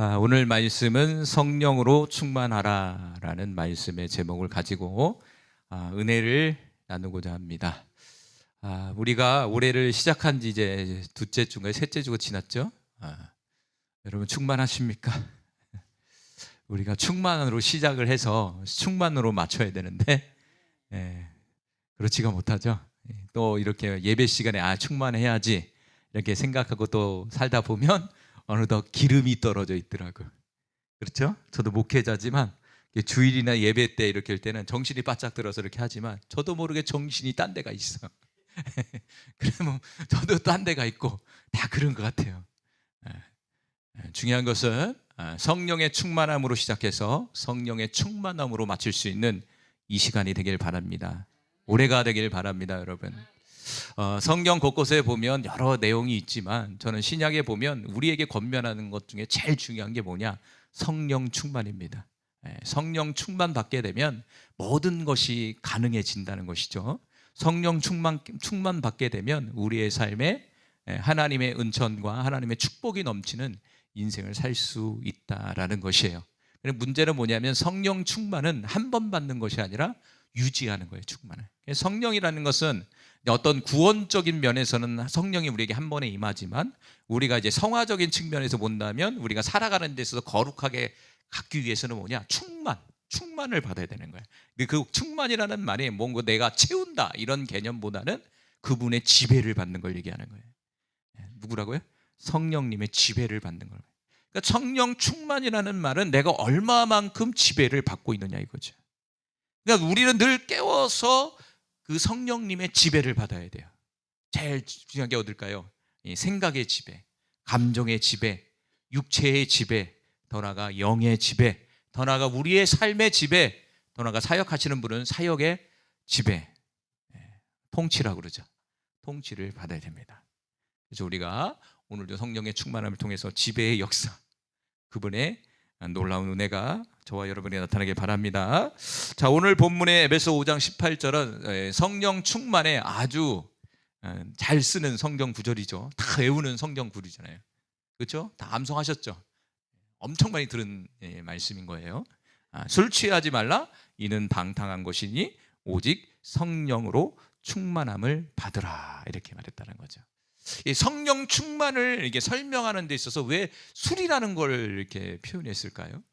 오늘 말씀은 성령으로 충만하라라는 말씀의 제목을 가지고 은혜를 나누고자 합니다. 우리가 올해를 시작한 지 이제 둘째 주인가요? 셋째 주가 지났죠? 여러분 충만하십니까? 우리가 충만으로 시작을 해서 충만으로 맞춰야 되는데 그렇지가 못하죠. 또 이렇게 예배 시간에 충만해야지 이렇게 생각하고 또 살다 보면 어느덧 기름이 떨어져 있더라고요. 그렇죠? 저도 목회자지만 주일이나 예배 때 이렇게 할 때는 정신이 바짝 들어서 이렇게 하지만 저도 모르게 정신이 딴 데가 있어. 그러면 저도 딴 데가 있고 다 그런 것 같아요. 중요한 것은 성령의 충만함으로 시작해서 성령의 충만함으로 마칠 수 있는 이 시간이 되길 바랍니다. 올해가 되길 바랍니다, 여러분. 성경 곳곳에 보면 여러 내용이 있지만 저는 신약에 보면 우리에게 권면하는 것 중에 제일 중요한 게 뭐냐? 성령 충만입니다. 성령 충만 받게 되면 모든 것이 가능해진다는 것이죠. 성령 충만 받게 되면 우리의 삶에 하나님의 은천과 하나님의 축복이 넘치는 인생을 살 수 있다라는 것이에요. 문제는 뭐냐면 성령 충만은 한 번 받는 것이 아니라 유지하는 거예요. 충만을. 성령이라는 것은 어떤 구원적인 면에서는 성령이 우리에게 한 번에 임하지만 우리가 이제 성화적인 측면에서 본다면 우리가 살아가는 데 있어서 거룩하게 갖기 위해서는 뭐냐? 충만을 받아야 되는 거예요. 그 충만이라는 말이 뭔가 내가 채운다 이런 개념보다는 그분의 지배를 받는 걸 얘기하는 거예요. 누구라고요? 성령님의 지배를 받는 거예요. 그러니까 성령 충만이라는 말은 내가 얼마만큼 지배를 받고 있느냐 이거죠. 그러니까 우리는 늘 깨워서 그 성령님의 지배를 받아야 돼요. 제일 중요한 게 어딜까요? 생각의 지배, 감정의 지배, 육체의 지배, 더 나아가 영의 지배, 더 나아가 우리의 삶의 지배, 더 나아가 사역하시는 분은 사역의 지배, 통치라고 그러죠. 통치를 받아야 됩니다. 그래서 우리가 오늘도 성령의 충만함을 통해서 지배의 역사, 그분의 놀라운 은혜가 저와 여러분이 나타나길 바랍니다. 자, 오늘 본문의 에베소 5장 18절은 성령 충만에 아주 잘 쓰는 성경 구절이죠. 다 외우는 성경 구절이잖아요. 그렇죠? 다 암송하셨죠? 엄청 많이 들은 말씀인 거예요. 술 취하지 말라. 이는 방탕한 것이니 오직 성령으로 충만함을 받으라. 이렇게 말했다는 거죠. 이 성령 충만을 이게 설명하는 데 있어서 왜 술이라는 걸 이렇게 표현했을까요?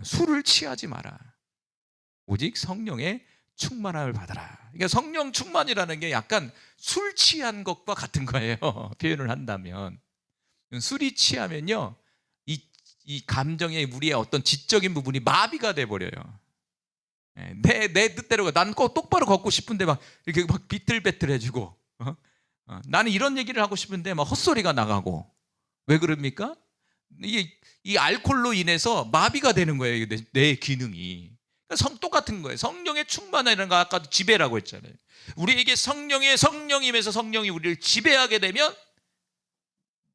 술을 취하지 마라. 오직 성령의 충만함을 받아라. 그러니까 성령 충만이라는 게 약간 술 취한 것과 같은 거예요. 표현을 한다면. 술이 취하면요, 이 감정의 우리의 어떤 지적인 부분이 마비가 돼버려요. 내 뜻대로 난 꼭 똑바로 걷고 싶은데 막 이렇게 막 비틀비틀해지고, 나는 이런 얘기를 하고 싶은데 막 헛소리가 나가고. 왜 그럽니까? 이 알코올로 인해서 마비가 되는 거예요. 내 기능이. 그러니까 똑같은 거예요. 성령의 충만이라는 거 아까도 지배라고 했잖아요. 우리에게 성령임에서 성령이 우리를 지배하게 되면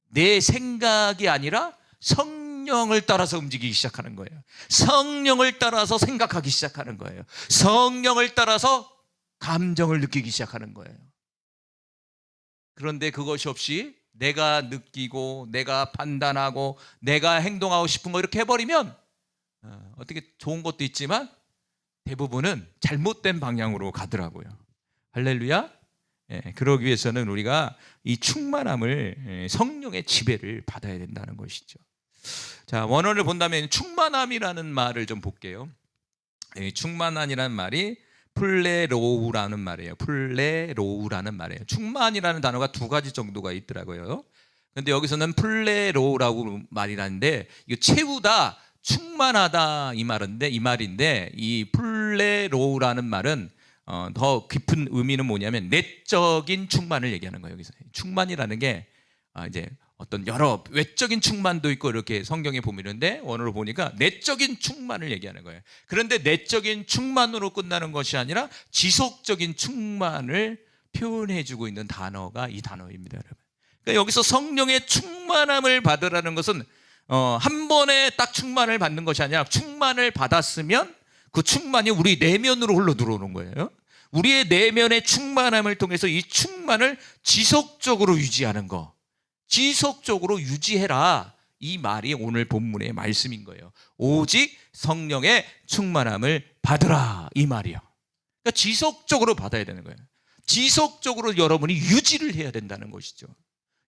내 생각이 아니라 성령을 따라서 움직이기 시작하는 거예요. 성령을 따라서 생각하기 시작하는 거예요. 성령을 따라서 감정을 느끼기 시작하는 거예요. 그런데 그것이 없이 내가 느끼고 내가 판단하고 내가 행동하고 싶은 거 이렇게 해버리면 어떻게 좋은 것도 있지만 대부분은 잘못된 방향으로 가더라고요. 할렐루야. 그러기 위해서는 우리가 이 충만함을 성령의 지배를 받아야 된다는 것이죠. 자, 원어를 본다면 충만함이라는 말을 좀 볼게요. 충만함이라는 말이 플레로우라는 말이에요. 플레로우라는 말이에요. 충만이라는 단어가 두 가지 정도가 있더라고요. 근데 여기서는 플레로우라고 말이라는데 이거 채우다, 충만하다 이 말인데 이 플레로우라는 말은 더 깊은 의미는 뭐냐면 내적인 충만을 얘기하는 거예요. 여기서 충만이라는 게 이제 어떤 여러 외적인 충만도 있고 이렇게 성경에 보면 있는데 원어로 보니까 내적인 충만을 얘기하는 거예요. 그런데 내적인 충만으로 끝나는 것이 아니라 지속적인 충만을 표현해주고 있는 단어가 이 단어입니다, 여러분. 그러니까 여기서 성령의 충만함을 받으라는 것은 한 번에 딱 충만을 받는 것이 아니라 충만을 받았으면 그 충만이 우리 내면으로 흘러 들어오는 거예요. 우리의 내면의 충만함을 통해서 이 충만을 지속적으로 유지하는 거. 지속적으로 유지해라. 이 말이 오늘 본문의 말씀인 거예요. 오직 성령의 충만함을 받으라, 이 말이요. 그러니까 지속적으로 받아야 되는 거예요. 지속적으로 여러분이 유지를 해야 된다는 것이죠.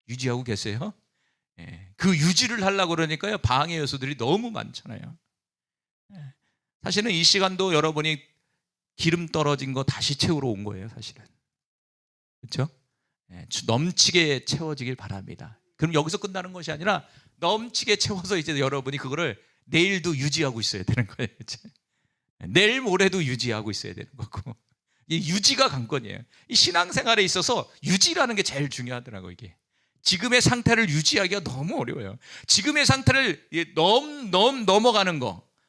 유지하고 계세요? 그 유지를 하려고 그러니까요, 방해 요소들이 너무 많잖아요. 사실은 이 시간도 여러분이 기름 떨어진 거 다시 채우러 온 거예요, 사실은. 그렇죠? 넘치게 채워지길 바랍니다. 그럼 여기서 끝나는 것이 아니라 넘치게 채워서 이제 여러분이 그거를 내일도 유지하고 있어야 되는 거예요. 이제. 내일 모레도 유지하고 있어야 되는 거고. 이 유지가 관건이에요. 이 신앙생활에 있어서 유지라는 게 제일 중요하더라고요. 이게 지금의 상태를 유지하기가 너무 어려워요. 지금의 상태를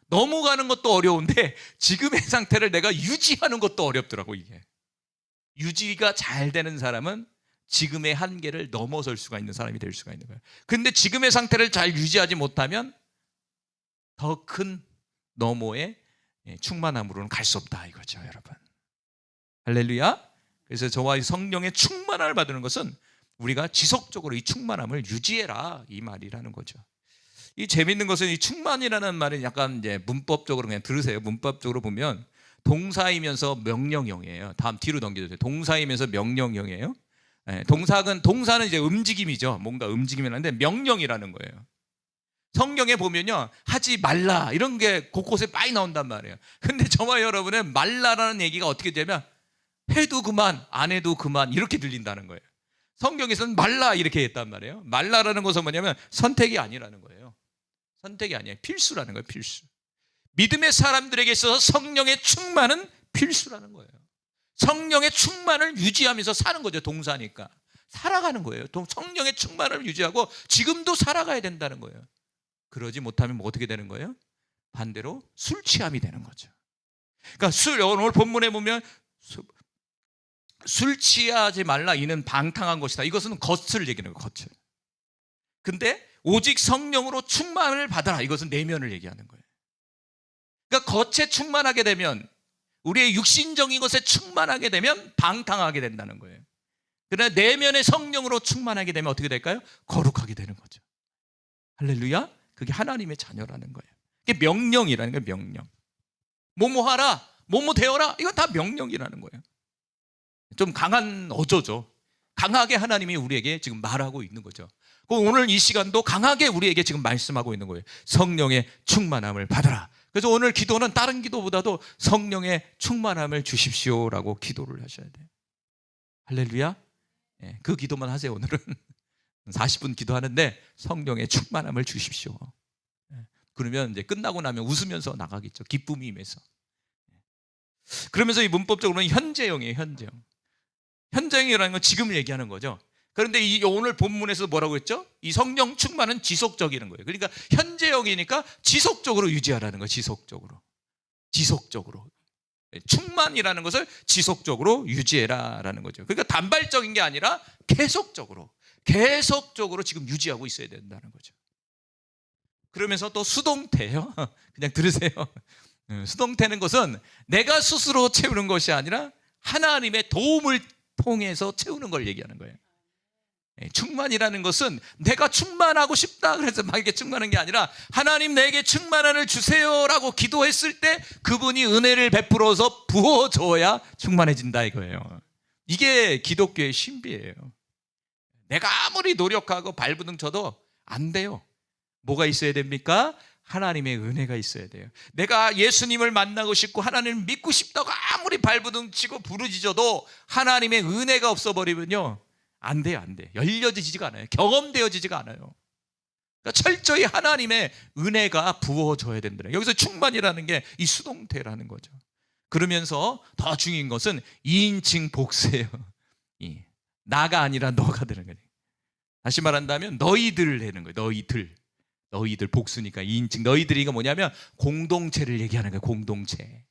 넘어가는 것도 어려운데 지금의 상태를 내가 유지하는 것도 어렵더라고요. 이게 유지가 잘 되는 사람은 지금의 한계를 넘어설 수가 있는 사람이 될 수가 있는 거예요. 그런데 지금의 상태를 잘 유지하지 못하면 더 큰 너머의 충만함으로는 갈 수 없다 이거죠, 여러분. 할렐루야. 그래서 저와 성령의 충만함을 받는 것은 우리가 지속적으로 이 충만함을 유지해라, 이 말이라는 거죠. 이 재밌는 것은 이 충만이라는 말은 약간 이제 문법적으로 그냥 들으세요. 문법적으로 보면 동사이면서 명령형이에요. 다음 뒤로 넘겨주세요. 동사이면서 명령형이에요. 동사는 이제 움직임이죠. 뭔가 움직임이 하는데 명령이라는 거예요. 성경에 보면요, 하지 말라 이런 게 곳곳에 많이 나온단 말이에요. 근데 저와 여러분은 말라라는 얘기가 어떻게 되면 해도 그만, 안 해도 그만 이렇게 들린다는 거예요. 성경에서는 말라 이렇게 했단 말이에요. 말라라는 것은 뭐냐면 선택이 아니라는 거예요. 선택이 아니에요. 필수라는 거예요. 필수. 믿음의 사람들에게 있어서 성령의 충만은 필수라는 거예요. 성령의 충만을 유지하면서 사는 거죠. 동사니까 살아가는 거예요. 성령의 충만을 유지하고 지금도 살아가야 된다는 거예요. 그러지 못하면 뭐 어떻게 되는 거예요? 반대로 술 취함이 되는 거죠. 그러니까 오늘 본문에 보면 술 취하지 말라, 이는 방탕한 것이다. 이것은 겉을 얘기하는 거예요. 겉을. 근데 오직 성령으로 충만을 받아라, 이것은 내면을 얘기하는 거예요. 그러니까 겉에 충만하게 되면, 우리의 육신적인 것에 충만하게 되면 방탕하게 된다는 거예요. 그러나 내면의 성령으로 충만하게 되면 어떻게 될까요? 거룩하게 되는 거죠. 할렐루야. 그게 하나님의 자녀라는 거예요. 그게 명령이라는 거예요. 명령. 뭐뭐 하라, 뭐뭐 되어라, 이건 다 명령이라는 거예요. 좀 강한 어조죠. 강하게 하나님이 우리에게 지금 말하고 있는 거죠. 오늘 이 시간도 강하게 우리에게 지금 말씀하고 있는 거예요. 성령의 충만함을 받아라. 그래서 오늘 기도는 다른 기도보다도 성령의 충만함을 주십시오라고 기도를 하셔야 돼요. 할렐루야. 그 기도만 하세요. 오늘은 40분 기도하는데 성령의 충만함을 주십시오. 그러면 이제 끝나고 나면 웃으면서 나가겠죠. 기쁨이 임해서. 그러면서 이 문법적으로는 현재형이에요. 현재형. 현재형이라는 건 지금을 얘기하는 거죠. 그런데 오늘 본문에서 뭐라고 했죠? 이 성령 충만은 지속적인 거예요. 그러니까 현재형이니까 지속적으로 유지하라는 거예요. 지속적으로. 충만이라는 것을 지속적으로 유지해라라는 거죠. 그러니까 단발적인 게 아니라 계속적으로 지금 유지하고 있어야 된다는 거죠. 그러면서 또 수동태요. 그냥 들으세요. 수동태는 것은 내가 스스로 채우는 것이 아니라 하나님의 도움을 통해서 채우는 걸 얘기하는 거예요. 충만이라는 것은 내가 충만하고 싶다 그래서 막 이렇게 충만한 게 아니라 하나님 내게 충만함을 주세요라고 기도했을 때 그분이 은혜를 베풀어서 부어줘야 충만해진다 이거예요. 이게 기독교의 신비예요. 내가 아무리 노력하고 발버둥 쳐도 안 돼요. 뭐가 있어야 됩니까? 하나님의 은혜가 있어야 돼요. 내가 예수님을 만나고 싶고 하나님을 믿고 싶다고 아무리 발버둥 치고 부르짖어도 하나님의 은혜가 없어버리면요, 안 돼요. 열려지지가 않아요. 경험되어지지가 않아요. 그러니까 철저히 하나님의 은혜가 부어져야 된다. 여기서 충만이라는 게 이 수동태라는 거죠. 그러면서 더 중요한 것은 2인칭 복수예요. 나가 아니라 너가 되는 거예요. 다시 말한다면 너희들 되는 거예요. 너희들 복수니까 2인칭. 너희들이가 뭐냐면 공동체를 얘기하는 거예요. 공동체.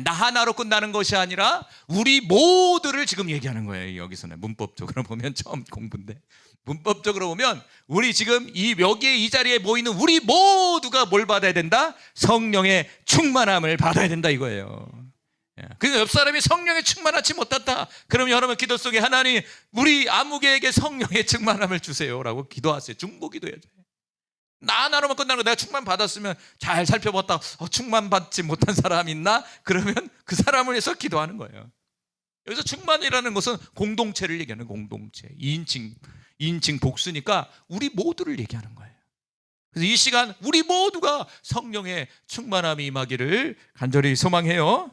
나 하나로 끝나는 것이 아니라 우리 모두를 지금 얘기하는 거예요. 여기서는 문법적으로 보면 처음 공부인데, 문법적으로 보면 우리 지금 여기에 이 자리에 모이는 우리 모두가 뭘 받아야 된다? 성령의 충만함을 받아야 된다 이거예요. 그래서 옆 사람이 성령에 충만하지 못했다, 그럼 여러분 기도 속에 하나님 우리 아무개에게 성령의 충만함을 주세요라고 기도하세요. 중보기도해야죠. 나로만 끝나는 거. 내가 충만 받았으면 잘 살펴봤다. 충만 받지 못한 사람 있나? 그러면 그 사람을 위해서 기도하는 거예요. 여기서 충만이라는 것은 공동체를 얘기하는 공동체. 2인칭 복수니까 우리 모두를 얘기하는 거예요. 그래서 이 시간 우리 모두가 성령의 충만함이 임하기를 간절히 소망해요.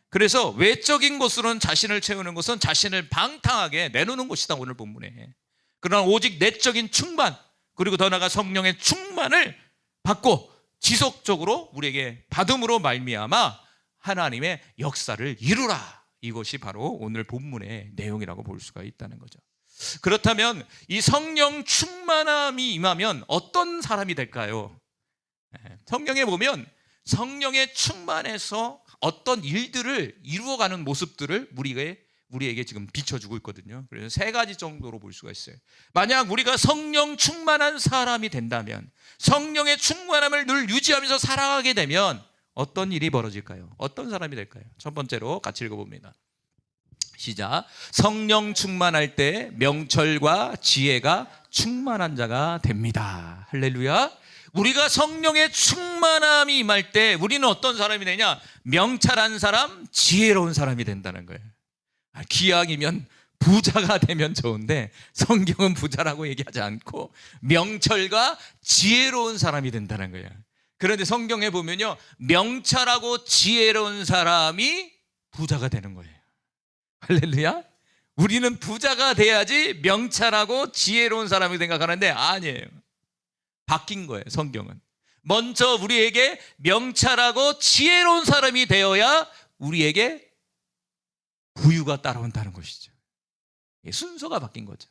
그래서 외적인 것으로는 자신을 채우는 것은 자신을 방탕하게 내놓는 것이다, 오늘 본문에. 그러나 오직 내적인 충만, 그리고 더 나아가 성령의 충만을 받고 지속적으로 우리에게 받음으로 말미암아 하나님의 역사를 이루라. 이것이 바로 오늘 본문의 내용이라고 볼 수가 있다는 거죠. 그렇다면 이 성령 충만함이 임하면 어떤 사람이 될까요? 성경에 보면 성령의 충만해서 어떤 일들을 이루어가는 모습들을 우리에게 지금 비춰주고 있거든요. 그래서 세 가지 정도로 볼 수가 있어요. 만약 우리가 성령 충만한 사람이 된다면, 성령의 충만함을 늘 유지하면서 살아가게 되면 어떤 일이 벌어질까요? 어떤 사람이 될까요? 첫 번째로 같이 읽어봅니다. 시작. 성령 충만할 때 명철과 지혜가 충만한 자가 됩니다. 할렐루야. 우리가 성령의 충만함이 임할 때 우리는 어떤 사람이 되냐? 명철한 사람, 지혜로운 사람이 된다는 거예요. 기왕이면 부자가 되면 좋은데 성경은 부자라고 얘기하지 않고 명철과 지혜로운 사람이 된다는 거예요. 그런데 성경에 보면요, 명철하고 지혜로운 사람이 부자가 되는 거예요. 할렐루야. 우리는 부자가 돼야지 명철하고 지혜로운 사람이 생각하는데 아니에요. 바뀐 거예요. 성경은 먼저 우리에게 명철하고 지혜로운 사람이 되어야 우리에게 부유가 따라온다는 것이죠. 순서가 바뀐 거죠.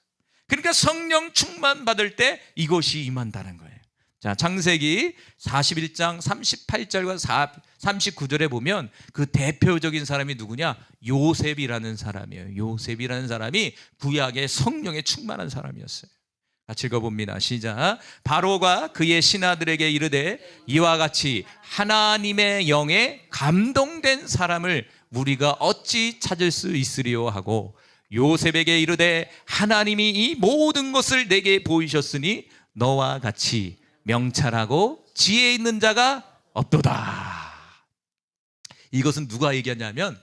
그러니까 성령 충만 받을 때 이것이 임한다는 거예요. 자, 창세기 41장 38절과 39절에 보면 그 대표적인 사람이 누구냐? 요셉이라는 사람이에요. 요셉이라는 사람이 구약의 성령에 충만한 사람이었어요. 같이 읽어봅니다. 시작. 바로가 그의 신하들에게 이르되 이와 같이 하나님의 영에 감동된 사람을 우리가 어찌 찾을 수 있으리요 하고 요셉에게 이르되 하나님이 이 모든 것을 내게 보이셨으니 너와 같이 명철하고 지혜 있는 자가 없도다. 이것은 누가 얘기하냐면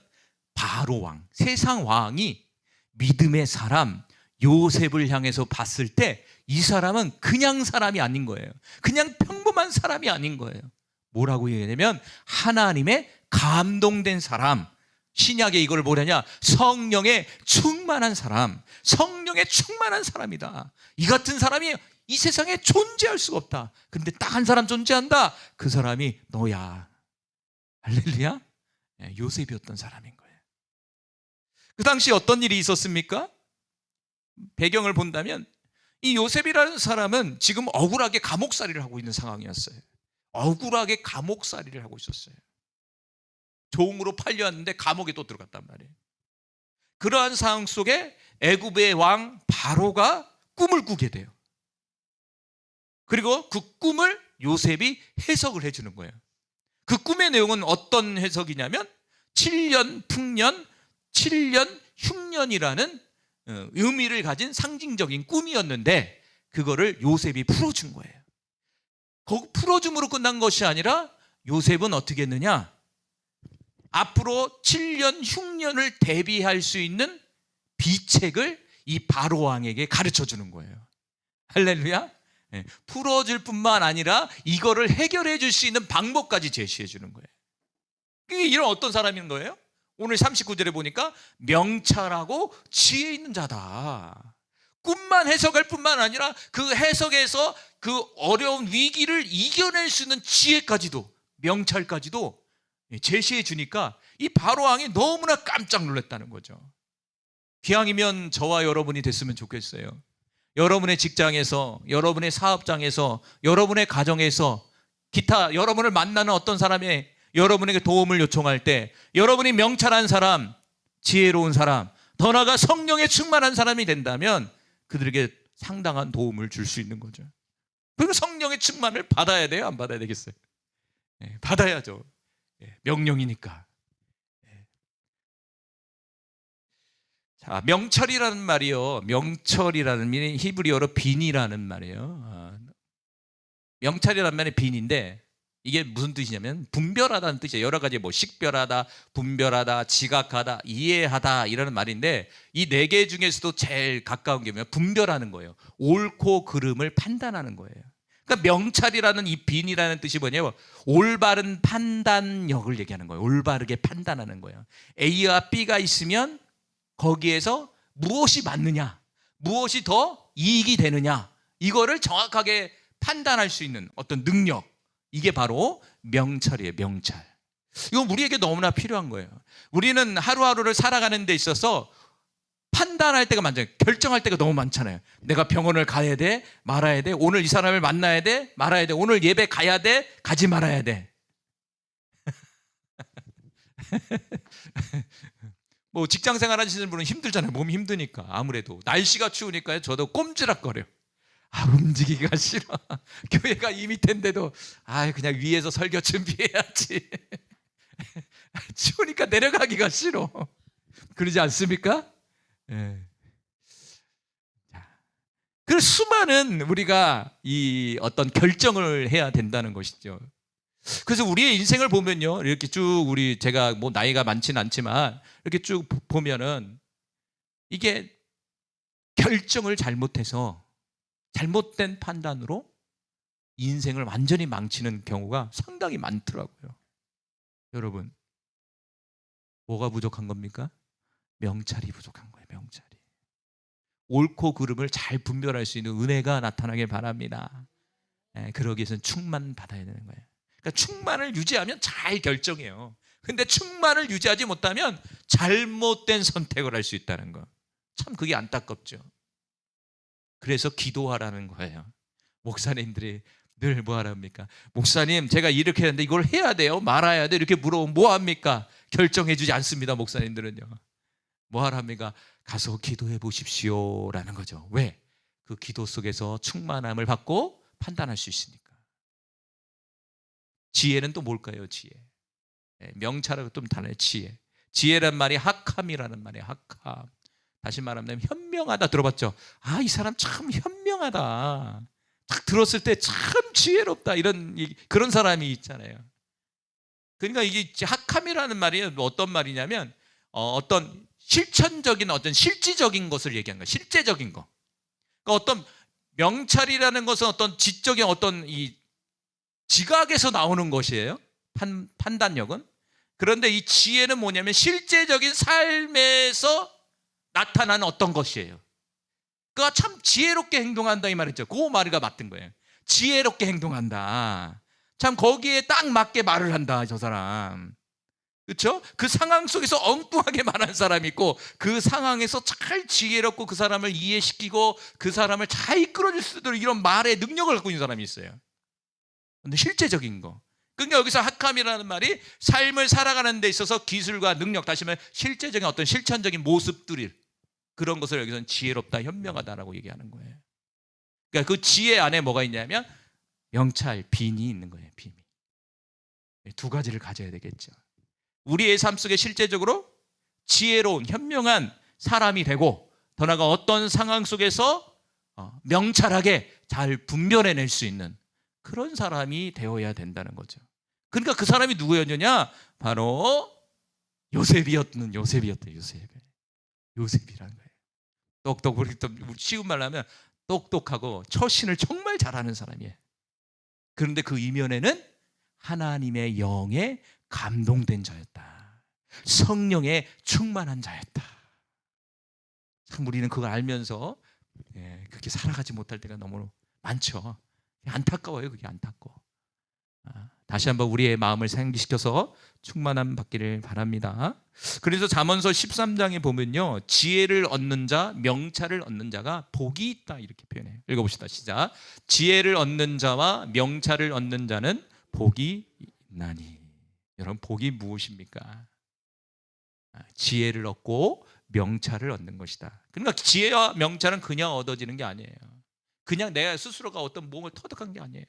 바로 왕, 세상 왕이 믿음의 사람 요셉을 향해서 봤을 때 이 사람은 그냥 사람이 아닌 거예요. 그냥 평범한 사람이 아닌 거예요. 뭐라고 얘기하냐면 하나님의 감동된 사람. 신약에 이걸 뭐냐냐? 성령에 충만한 사람. 성령에 충만한 사람이다. 이 같은 사람이 이 세상에 존재할 수가 없다. 그런데 딱 한 사람 존재한다. 그 사람이 너야. 할렐루야. 요셉이었던 사람인 거예요. 그 당시 어떤 일이 있었습니까? 배경을 본다면 이 요셉이라는 사람은 지금 억울하게 감옥살이를 하고 있는 상황이었어요. 억울하게 감옥살이를 하고 있었어요. 종으로 팔려왔는데 감옥에 또 들어갔단 말이에요. 그러한 상황 속에 애굽의 왕 바로가 꿈을 꾸게 돼요. 그리고 그 꿈을 요셉이 해석을 해주는 거예요. 그 꿈의 내용은 어떤 해석이냐면 7년 풍년, 7년 흉년이라는 의미를 가진 상징적인 꿈이었는데 그거를 요셉이 풀어준 거예요. 풀어줌으로 끝난 것이 아니라 요셉은 어떻게 했느냐? 앞으로 7년 흉년을 대비할 수 있는 비책을 이 바로 왕에게 가르쳐 주는 거예요. 할렐루야. 풀어줄 뿐만 아니라 이거를 해결해 줄 수 있는 방법까지 제시해 주는 거예요. 이런 어떤 사람인 거예요? 오늘 39절에 보니까 명철하고 지혜 있는 자다. 꿈만 해석할 뿐만 아니라 그 해석에서 그 어려운 위기를 이겨낼 수 있는 지혜까지도, 명철까지도 제시해 주니까 이 바로 왕이 너무나 깜짝 놀랐다는 거죠. 기왕이면 저와 여러분이 됐으면 좋겠어요. 여러분의 직장에서, 여러분의 사업장에서, 여러분의 가정에서, 기타 여러분을 만나는 어떤 사람의 여러분에게 도움을 요청할 때 여러분이 명철한 사람, 지혜로운 사람, 더 나아가 성령에 충만한 사람이 된다면 그들에게 상당한 도움을 줄 수 있는 거죠. 그리고 성령의 충만을 받아야 돼요? 안 받아야 되겠어요? 받아야죠. 명령이니까. 자, 명철이라는 말이요. 명철이라는 말이 히브리어로 빈이라는 말이에요. 명찰이란 말이 빈인데 이게 무슨 뜻이냐면 분별하다는 뜻이에요. 여러 가지 뭐 식별하다, 분별하다, 지각하다, 이해하다 이라는 말인데 이 네 개 중에서도 제일 가까운 게 뭐냐면 분별하는 거예요. 옳고 그름을 판단하는 거예요. 그러니까 명찰이라는 이 빈이라는 뜻이 뭐냐면 올바른 판단력을 얘기하는 거예요. 올바르게 판단하는 거예요. A와 B가 있으면 거기에서 무엇이 맞느냐, 무엇이 더 이익이 되느냐, 이거를 정확하게 판단할 수 있는 어떤 능력, 이게 바로 명찰이에요. 명찰. 이건 우리에게 너무나 필요한 거예요. 우리는 하루하루를 살아가는 데 있어서 판단할 때가 많잖아요. 결정할 때가 너무 많잖아요. 내가 병원을 가야 돼, 말아야 돼, 오늘 이 사람을 만나야 돼, 말아야 돼, 오늘 예배 가야 돼, 가지 말아야 돼. 뭐 직장 생활 하시는 분은 힘들잖아요. 몸이 힘드니까. 아무래도 날씨가 추우니까요. 저도 꼼지락거려. 움직이기가 싫어. 교회가 2m인데도 그냥 위에서 설교 준비해야지. 추우니까 내려가기가 싫어. 그러지 않습니까? 네. 그래서 수많은 우리가 이 어떤 결정을 해야 된다는 것이죠. 그래서 우리의 인생을 보면요, 이렇게 쭉 제가 뭐 나이가 많지는 않지만 이렇게 쭉 보면은 이게 결정을 잘못해서 잘못된 판단으로 인생을 완전히 망치는 경우가 상당히 많더라고요. 여러분, 뭐가 부족한 겁니까? 명찰이 부족한 거예요. 명찰이. 옳고 그름을 잘 분별할 수 있는 은혜가 나타나길 바랍니다. 그러기 위해서는 충만 받아야 되는 거예요. 그러니까 충만을 유지하면 잘 결정해요. 근데 충만을 유지하지 못하면 잘못된 선택을 할 수 있다는 거. 참 그게 안타깝죠. 그래서 기도하라는 거예요. 목사님들이 늘 뭐 하랍니까? 목사님, 제가 이렇게 했는데 이걸 해야 돼요? 말아야 돼? 이렇게 물어보면 뭐 합니까? 결정해 주지 않습니다. 목사님들은요. 뭐 하랍니까? 가서 기도해 보십시오 라는 거죠. 왜? 그 기도 속에서 충만함을 받고 판단할 수 있으니까. 지혜는 또 뭘까요? 지혜. 명찰하고 좀 달라요. 지혜. 지혜란 말이 학함이라는 말이에요. 학함. 다시 말하면 현명하다. 들어봤죠? 이 사람 참 현명하다. 딱 들었을 때 참 지혜롭다. 그런 사람이 있잖아요. 그러니까 이게 학함이라는 말이 어떤 말이냐면 어떤 실천적인 어떤 실질적인 것을 얘기하는 거예요. 실제적인 거. 그러니까 어떤 명찰이라는 것은 어떤 지적인 어떤 이 지각에서 나오는 것이에요. 판단력은. 그런데 이 지혜는 뭐냐면 실제적인 삶에서 나타나는 어떤 것이에요. 그가 참 지혜롭게 행동한다 이 말이죠. 그 말이가 맞던 거예요. 지혜롭게 행동한다. 참 거기에 딱 맞게 말을 한다 저 사람. 그렇죠? 그 상황 속에서 엉뚱하게 말하는 사람이 있고 그 상황에서 잘 지혜롭고 그 사람을 이해시키고 그 사람을 잘 이끌어줄 수 있도록 이런 말의 능력을 갖고 있는 사람이 있어요. 그런데 실제적인 거. 그러니까 여기서 학함이라는 말이 삶을 살아가는 데 있어서 기술과 능력, 다시 말해 실제적인 어떤 실천적인 모습들이 그런 것을 여기서는 지혜롭다, 현명하다라고 얘기하는 거예요. 그러니까 그 지혜 안에 뭐가 있냐면 명찰, 빈이 있는 거예요. 빈이. 두 가지를 가져야 되겠죠. 우리의 삶 속에 실제적으로 지혜로운, 현명한 사람이 되고 더 나아가 어떤 상황 속에서 명찰하게 잘 분별해낼 수 있는 그런 사람이 되어야 된다는 거죠. 그러니까 그 사람이 누구였느냐? 바로 요셉이었던 요셉이라는 거예요. 우리 쉬운 말로 하면 똑똑하고 처신을 정말 잘하는 사람이에요. 그런데 그 이면에는 하나님의 영에 감동된 자였다. 성령에 충만한 자였다. 참 우리는 그걸 알면서 그렇게 살아가지 못할 때가 너무 많죠. 안타까워요. 그게 안타까워. 다시 한번 우리의 마음을 상기시켜서 충만함 받기를 바랍니다. 그래서 잠언서 13장에 보면요, 지혜를 얻는 자, 명찰을 얻는 자가 복이 있다 이렇게 표현해요. 읽어봅시다. 시작. 지혜를 얻는 자와 명찰을 얻는 자는 복이 있나니. 여러분, 복이 무엇입니까? 지혜를 얻고 명찰을 얻는 것이다. 그러니까 지혜와 명찰은 그냥 얻어지는 게 아니에요. 그냥 내가 스스로가 어떤 몸을 터득한 게 아니에요.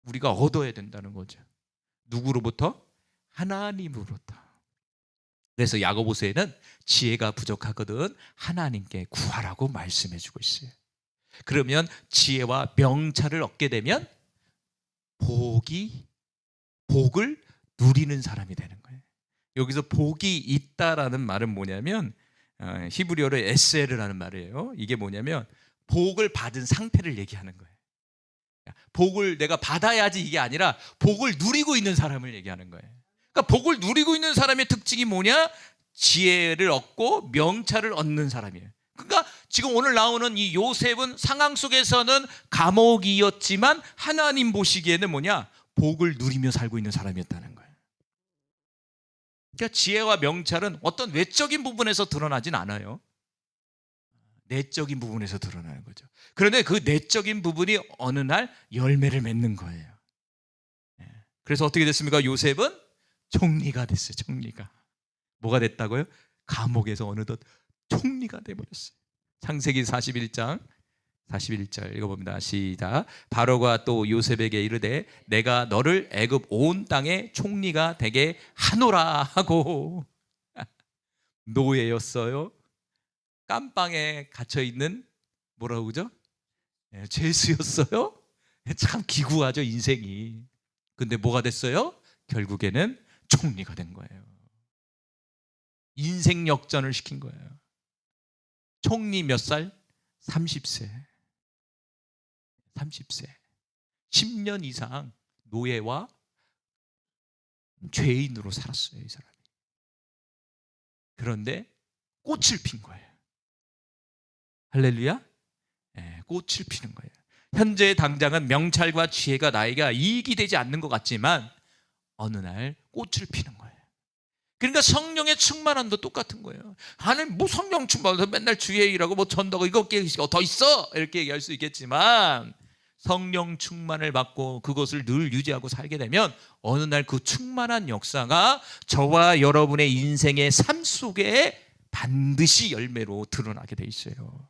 우리가 얻어야 된다는 거죠. 누구로부터? 하나님으로부터. 그래서 야고보서에는 지혜가 부족하거든 하나님께 구하라고 말씀해 주고 있어요. 그러면 지혜와 명철을 얻게 되면 복을 누리는 사람이 되는 거예요. 여기서 복이 있다라는 말은 뭐냐면 히브리어로 에셀이라는 말이에요. 이게 뭐냐면 복을 받은 상태를 얘기하는 거예요. 복을 내가 받아야지 이게 아니라 복을 누리고 있는 사람을 얘기하는 거예요. 그러니까 복을 누리고 있는 사람의 특징이 뭐냐? 지혜를 얻고 명철을 얻는 사람이에요. 그러니까 지금 오늘 나오는 이 요셉은 상황 속에서는 감옥이었지만 하나님 보시기에는 뭐냐? 복을 누리며 살고 있는 사람이었다는 거예요. 그러니까 지혜와 명철은 어떤 외적인 부분에서 드러나진 않아요. 내적인 부분에서 드러나는 거죠. 그런데 그 내적인 부분이 어느 날 열매를 맺는 거예요. 그래서 어떻게 됐습니까? 요셉은 총리가 됐어요. 총리가. 뭐가 됐다고요? 감옥에서 어느덧 총리가 돼버렸어요. 창세기 41장 41절 읽어봅니다. 시작. 바로가 또 요셉에게 이르되 내가 너를 애굽 온 땅의 총리가 되게 하노라 하고 노예였어요. 깜빵에 갇혀있는 뭐라고 그러죠? 죄수였어요. 참 기구하죠 인생이. 근데 뭐가 됐어요? 결국에는 총리가 된 거예요. 인생 역전을 시킨 거예요. 총리 몇 살? 30세. 30세. 10년 이상 노예와 죄인으로 살았어요, 이 사람이. 그런데 꽃을 핀 거예요. 할렐루야? 네, 꽃을 피는 거예요. 현재 당장은 명찰과 지혜가 나에게 이익이 되지 않는 것 같지만 어느 날 꽃을 피는 거예요. 그러니까 성령의 충만함도 똑같은 거예요. 하나님 뭐 성령 충만해서 맨날 주의 일하고 뭐 전도하고 이거 더 있어 이렇게 얘기할 수 있겠지만 성령 충만을 받고 그것을 늘 유지하고 살게 되면 어느 날 그 충만한 역사가 저와 여러분의 인생의 삶 속에 반드시 열매로 드러나게 돼 있어요.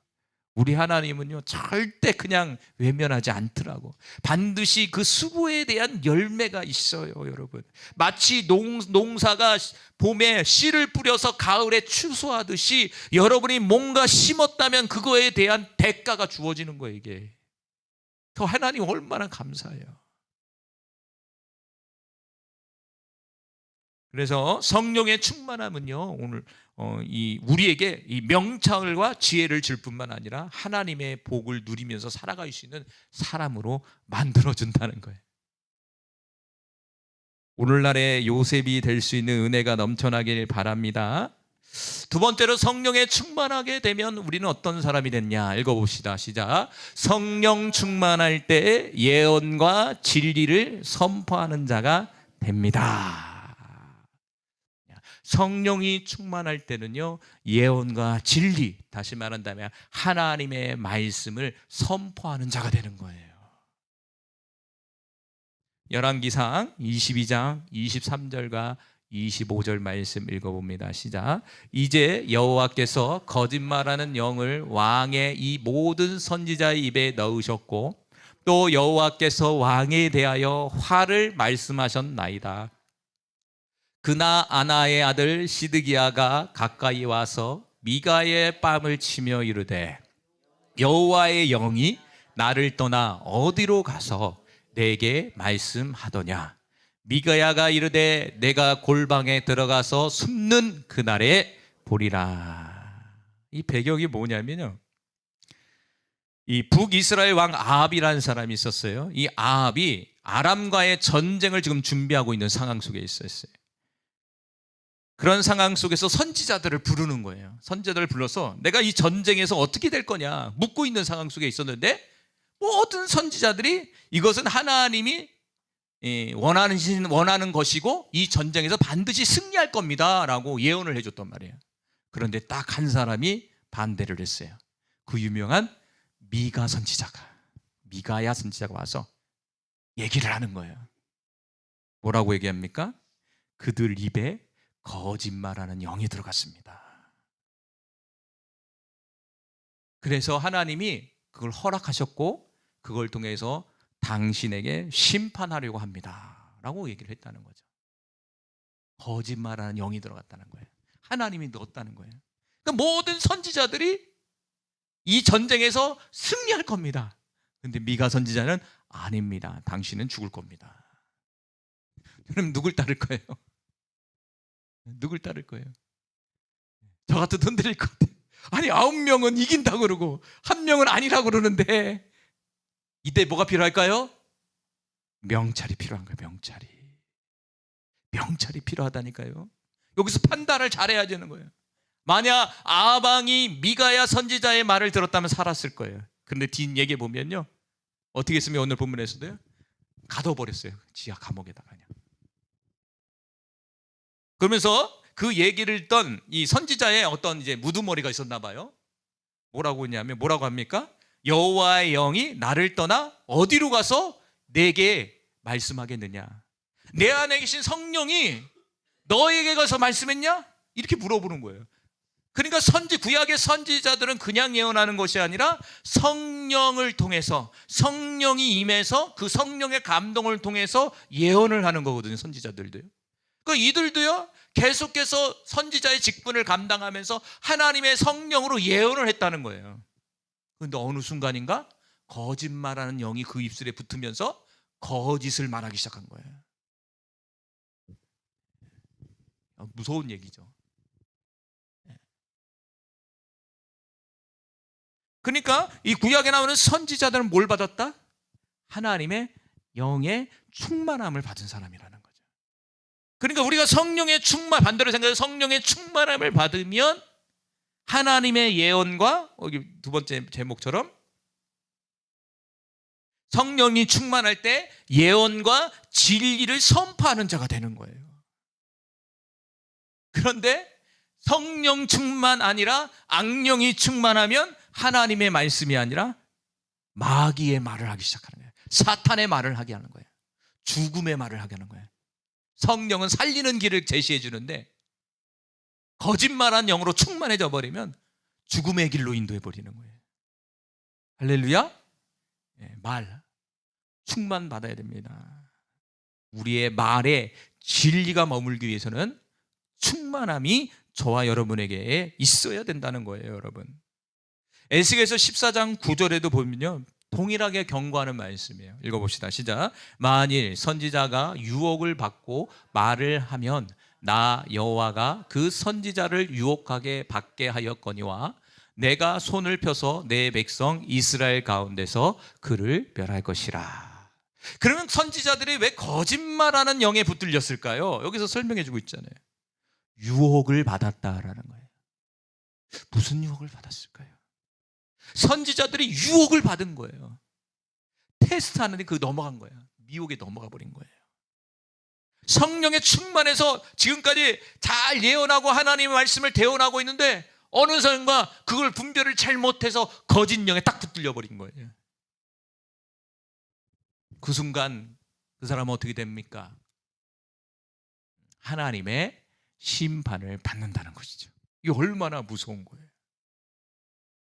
우리 하나님은요 절대 그냥 외면하지 않더라고. 반드시 그 수고에 대한 열매가 있어요, 여러분. 마치 농사가 봄에 씨를 뿌려서 가을에 추수하듯이 여러분이 뭔가 심었다면 그거에 대한 대가가 주어지는 거예요. 이게 그 하나님 얼마나 감사해요. 그래서 성령의 충만함은요 오늘 우리에게 이 명철과 지혜를 줄 뿐만 아니라 하나님의 복을 누리면서 살아갈 수 있는 사람으로 만들어준다는 거예요. 오늘날의 요셉이 될 수 있는 은혜가 넘쳐나길 바랍니다. 두 번째로 성령에 충만하게 되면 우리는 어떤 사람이 됐냐 읽어봅시다. 시작. 성령 충만할 때 예언과 진리를 선포하는 자가 됩니다. 성령이 충만할 때는요 예언과 진리, 다시 말한다면 하나님의 말씀을 선포하는 자가 되는 거예요. 열왕기상 22장 23절과 25절 말씀 읽어봅니다. 시작. 이제 여호와께서 거짓말하는 영을 왕의 이 모든 선지자의 입에 넣으셨고 또 여호와께서 왕에 대하여 화를 말씀하셨나이다. 그나 아나의 아들 시드기야가 가까이 와서 미가의 뺨을 치며 이르되 여호와의 영이 나를 떠나 어디로 가서 내게 말씀하더냐. 미가야가 이르되 내가 골방에 들어가서 숨는 그날에 보리라. 이 배경이 뭐냐면요 이 북이스라엘 왕 아합이라는 사람이 있었어요. 이 아합이 아람과의 전쟁을 지금 준비하고 있는 상황 속에 있었어요. 그런 상황 속에서 선지자들을 부르는 거예요. 선지자들을 불러서 내가 이 전쟁에서 어떻게 될 거냐 묻고 있는 상황 속에 있었는데 모든 선지자들이 이것은 하나님이 원하는 것이고 이 전쟁에서 반드시 승리할 겁니다 라고 예언을 해줬단 말이에요. 그런데 딱 한 사람이 반대를 했어요. 그 유명한 미가야 선지자가 와서 얘기를 하는 거예요. 뭐라고 얘기합니까? 그들 입에 거짓말하는 영이 들어갔습니다. 그래서 하나님이 그걸 허락하셨고 그걸 통해서 당신에게 심판하려고 합니다 라고 얘기를 했다는 거죠. 거짓말하는 영이 들어갔다는 거예요. 하나님이 넣었다는 거예요. 그러니까 모든 선지자들이 이 전쟁에서 승리할 겁니다. 근데 미가 선지자는 아닙니다. 당신은 죽을 겁니다. 그럼 누굴 따를 거예요? 누굴 따를 거예요? 저 같아도 흔들릴 것 같아요. 아니 9명은 이긴다고 그러고 1명은 아니라고 그러는데 이때 뭐가 필요할까요? 명찰이 필요한 거예요. 명찰이 필요하다니까요. 여기서 판단을 잘해야 되는 거예요. 만약 아방이 미가야 선지자의 말을 들었다면 살았을 거예요. 그런데 뒷얘기 보면요, 어떻게 했으면 오늘 본문에서도요, 가둬버렸어요. 지하 감옥에다가 그냥. 그러면서 그 얘기를 듣던 이 선지자의 어떤 이제 무두머리가 있었나 봐요. 뭐라고 했냐면, 뭐라고 합니까? 여호와의 영이 나를 떠나 어디로 가서 내게 말씀하겠느냐? 내 안에 계신 성령이 너에게 가서 말씀했냐? 이렇게 물어보는 거예요. 그러니까 구약의 선지자들은 그냥 예언하는 것이 아니라 성령을 통해서, 성령이 임해서 그 성령의 감동을 통해서 예언을 하는 거거든요. 선지자들도요. 그러니까 이들도요, 계속해서 선지자의 직분을 감당하면서 하나님의 성령으로 예언을 했다는 거예요. 그런데 어느 순간인가 거짓말하는 영이 그 입술에 붙으면서 거짓을 말하기 시작한 거예요. 무서운 얘기죠. 그러니까 이 구약에 나오는 선지자들은 뭘 받았다? 하나님의 영의 충만함을 받은 사람이라는 거죠. 그러니까 우리가 성령의 반대로 생각해서 성령의 충만함을 받으면 하나님의 예언과, 여기 두 번째 제목처럼 성령이 충만할 때 예언과 진리를 선포하는 자가 되는 거예요. 그런데 성령 충만 아니라 악령이 충만하면 하나님의 말씀이 아니라 마귀의 말을 하기 시작하는 거예요. 사탄의 말을 하게 하는 거예요. 죽음의 말을 하게 하는 거예요. 성령은 살리는 길을 제시해 주는데 거짓말한 영으로 충만해져 버리면 죽음의 길로 인도해 버리는 거예요. 할렐루야. 말 충만 받아야 됩니다. 우리의 말에 진리가 머물기 위해서는 충만함이 저와 여러분에게 있어야 된다는 거예요. 여러분, 에스겔서 14장 9절에도 보면요, 동일하게 경고하는 말씀이에요. 읽어봅시다. 시작. 만일 선지자가 유혹을 받고 말을 하면 나 여호와가 그 선지자를 유혹하게 받게 하였거니와 내가 손을 펴서 내 백성 이스라엘 가운데서 그를 멸할 것이라. 그러면 선지자들이 왜 거짓말하는 영에 붙들렸을까요? 여기서 설명해 주고 있잖아요. 유혹을 받았다라는 거예요. 무슨 유혹을 받았을까요? 선지자들이 유혹을 받은 거예요. 테스트하는데 그 넘어간 거예요. 미혹에 넘어가 버린 거예요. 성령에 충만해서 지금까지 잘 예언하고 하나님의 말씀을 대언하고 있는데 어느 순간 그걸 분별을 잘못해서 거짓 영에 딱 붙들려 버린 거예요. 그 순간 그 사람은 어떻게 됩니까? 하나님의 심판을 받는다는 것이죠. 이게 얼마나 무서운 거예요.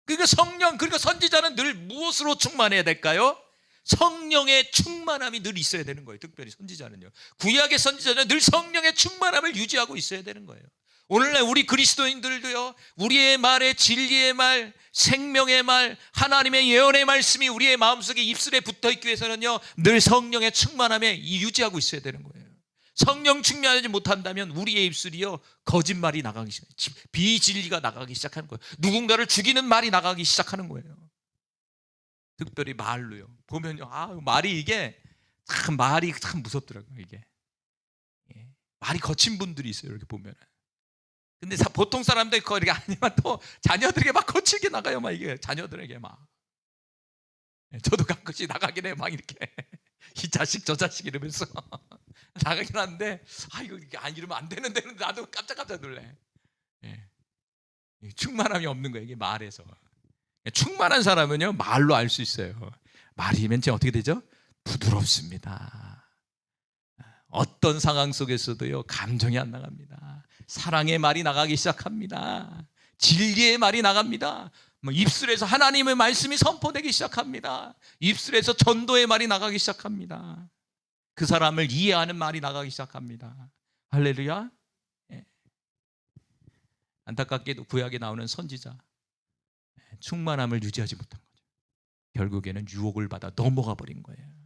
그러니까 선지자는 늘 무엇으로 충만해야 될까요? 성령의 충만함이 늘 있어야 되는 거예요. 특별히 선지자는요. 구약의 선지자는 늘 성령의 충만함을 유지하고 있어야 되는 거예요. 오늘날 우리 그리스도인들도요, 우리의 말에 진리의 말, 생명의 말, 하나님의 예언의 말씀이 우리의 마음속에 입술에 붙어있기 위해서는요, 늘 성령의 충만함에 유지하고 있어야 되는 거예요. 성령 충만하지 못한다면 우리의 입술이요, 거짓말이 나가기 시작해요. 비진리가 나가기 시작하는 거예요. 누군가를 죽이는 말이 나가기 시작하는 거예요. 특별히 말로요. 보면요, 말이 참 무섭더라고요. 이게 말이 거친 분들이 있어요. 이렇게 보면. 근데 보통 사람들 이렇게 아니면 또 자녀들에게 막 거칠게 나가요. 막 이게 자녀들에게 막. 저도 가끔씩 나가긴 해요. 막 이렇게 이 자식 저 자식 이러면서 나가긴 하는데 이거 이러면 안 되는데 나도 깜짝 놀래. 충만함이 없는 거예요. 이게 말에서. 충만한 사람은요, 말로 알 수 있어요. 말이면 어떻게 되죠? 부드럽습니다. 어떤 상황 속에서도요, 감정이 안 나갑니다. 사랑의 말이 나가기 시작합니다. 진리의 말이 나갑니다. 입술에서 하나님의 말씀이 선포되기 시작합니다. 입술에서 전도의 말이 나가기 시작합니다. 그 사람을 이해하는 말이 나가기 시작합니다. 할렐루야. 안타깝게도 구약에 나오는 선지자, 충만함을 유지하지 못한 거죠. 결국에는 유혹을 받아 넘어가 버린 거예요.